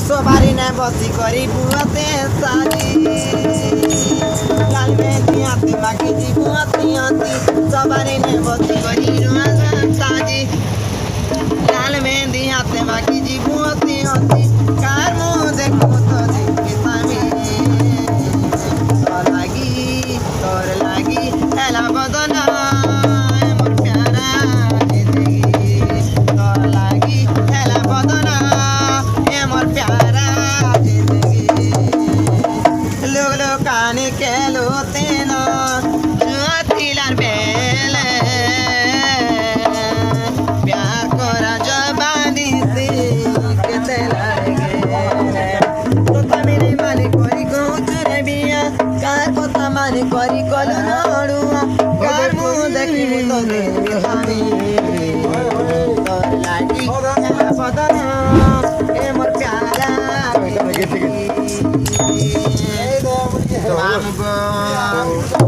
সবারই না বসি করি বুয়াতে সাজি লাল মেহেদি হাতে মাখি বুয়াতি হাতি সবারই না বসি করি বুয়াতে সাজি লাল মেহেদি হাতে মাখি বুয়াতি হাতি কার মুখ দেখো তো দেখি আমি তোর লাগি এলা বদনা মোর প্যারা জিন্দগি তোর লাগি এলা বদনা मोर प्यारा जिंदगी लोग काने के लोते ना तिलार बेले प्यार कोरा जबानी से केते लागे तो तमेरे माने कोरी को चरे बिया कार को तमाने कोरी कोलो नडुआ कार मु देखि तो देखि हामी तोर लागी बदना ए मोर प्यारा ঠিক আছে